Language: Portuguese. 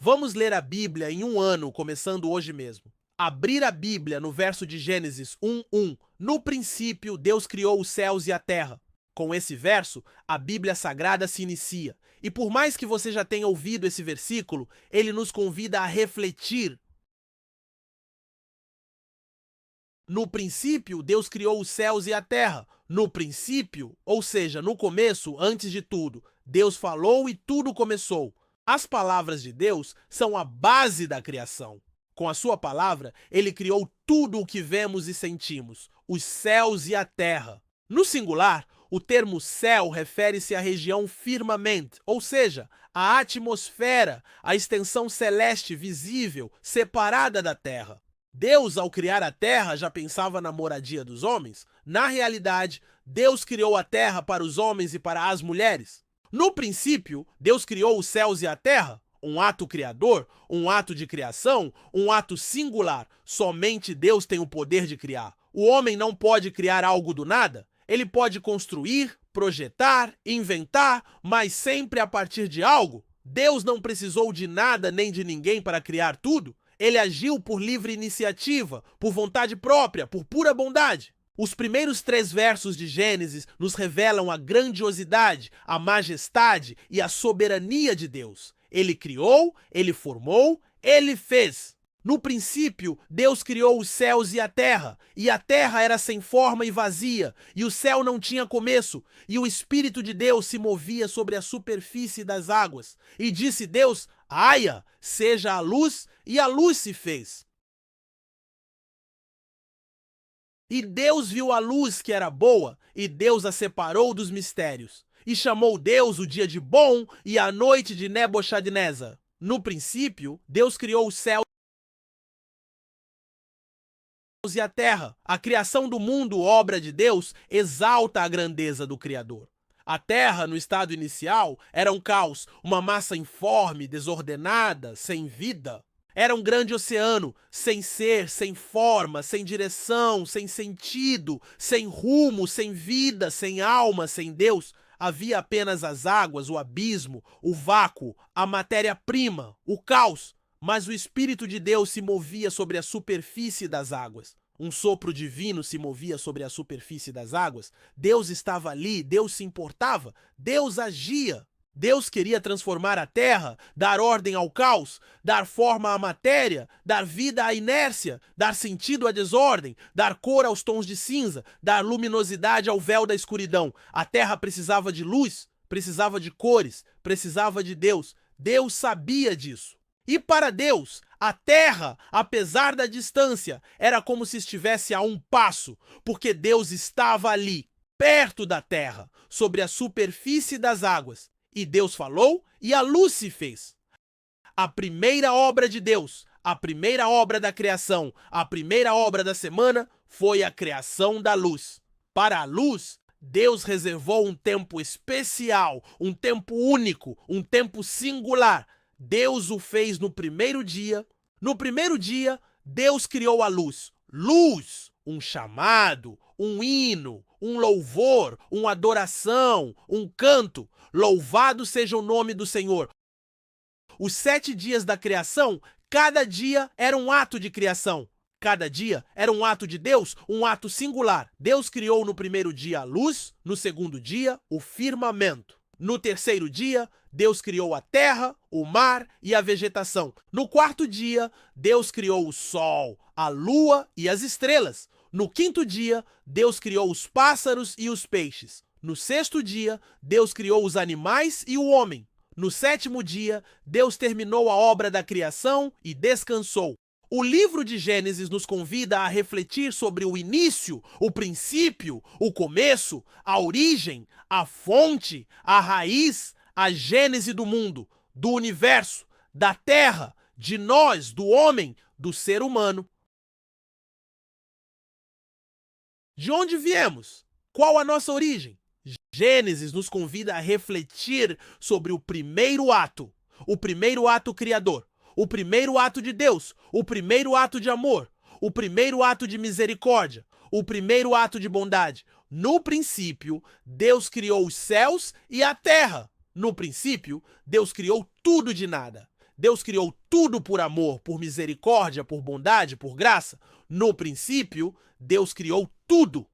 Vamos ler a Bíblia em um ano, começando hoje mesmo. Abrir a Bíblia no verso de Gênesis 1:1. No princípio, Deus criou os céus e a terra. Com esse verso, a Bíblia Sagrada se inicia. E por mais que você já tenha ouvido esse versículo, ele nos convida a refletir. No princípio, Deus criou os céus e a terra. No princípio, ou seja, no começo, antes de tudo, Deus falou e tudo começou. As palavras de Deus são a base da criação. Com a sua palavra, ele criou tudo o que vemos e sentimos, os céus e a terra. No singular, o termo céu refere-se à região firmament, ou seja, à atmosfera, a extensão celeste visível, separada da terra. Deus, ao criar a terra, já pensava na moradia dos homens? Na realidade, Deus criou a terra para os homens e para as mulheres. No princípio, Deus criou os céus e a terra, um ato criador, um ato de criação, um ato singular. Somente Deus tem o poder de criar. O homem não pode criar algo do nada. Ele pode construir, projetar, inventar, mas sempre a partir de algo. Deus não precisou de nada nem de ninguém para criar tudo. Ele agiu por livre iniciativa, por vontade própria, por pura bondade. Os primeiros 3 versos de Gênesis nos revelam a grandiosidade, a majestade e a soberania de Deus. Ele criou, ele formou, ele fez. No princípio, Deus criou os céus e a terra era sem forma e vazia, e o céu não tinha começo, e o Espírito de Deus se movia sobre a superfície das águas. E disse Deus: haja, seja a luz, e a luz se fez. E Deus viu a luz que era boa, e Deus a separou dos mistérios. E chamou Deus o dia de bom e a noite de Nebuchadnezzar. No princípio, Deus criou os céus e a terra. A criação do mundo, obra de Deus, exalta a grandeza do Criador. A terra, no estado inicial, era um caos, uma massa informe, desordenada, sem vida. Era um grande oceano, sem ser, sem forma, sem direção, sem sentido, sem rumo, sem vida, sem alma, sem Deus. Havia apenas as águas, o abismo, o vácuo, a matéria-prima, o caos. Mas o Espírito de Deus se movia sobre a superfície das águas. Um sopro divino se movia sobre a superfície das águas. Deus estava ali, Deus se importava, Deus agia. Deus queria transformar a terra, dar ordem ao caos, dar forma à matéria, dar vida à inércia, dar sentido à desordem, dar cor aos tons de cinza, dar luminosidade ao véu da escuridão. A terra precisava de luz, precisava de cores, precisava de Deus. Deus sabia disso. E para Deus, a terra, apesar da distância, era como se estivesse a um passo, porque Deus estava ali, perto da terra, sobre a superfície das águas. E Deus falou e a luz se fez. A primeira obra de Deus, a primeira obra da criação, a primeira obra da semana foi a criação da luz. Para a luz, Deus reservou um tempo especial, um tempo único, um tempo singular. Deus o fez no primeiro dia. No primeiro dia, Deus criou a luz. Luz, um chamado, um hino, um louvor, uma adoração, um canto. Louvado seja o nome do Senhor. Os 7 dias da criação, cada dia era um ato de criação. Cada dia era um ato de Deus, um ato singular. Deus criou no primeiro dia a luz, no segundo dia o firmamento. No terceiro dia, Deus criou a terra, o mar e a vegetação. No quarto dia, Deus criou o sol, a lua e as estrelas. No quinto dia, Deus criou os pássaros e os peixes. No sexto dia, Deus criou os animais e o homem. No sétimo dia, Deus terminou a obra da criação e descansou. O livro de Gênesis nos convida a refletir sobre o início, o princípio, o começo, a origem, a fonte, a raiz, a gênese do mundo, do universo, da terra, de nós, do homem, do ser humano. De onde viemos? Qual a nossa origem? Gênesis nos convida a refletir sobre o primeiro ato criador, o primeiro ato de Deus, o primeiro ato de amor, o primeiro ato de misericórdia, o primeiro ato de bondade. No princípio, Deus criou os céus e a terra. No princípio, Deus criou tudo de nada. Deus criou tudo por amor, por misericórdia, por bondade, por graça? No princípio, Deus criou tudo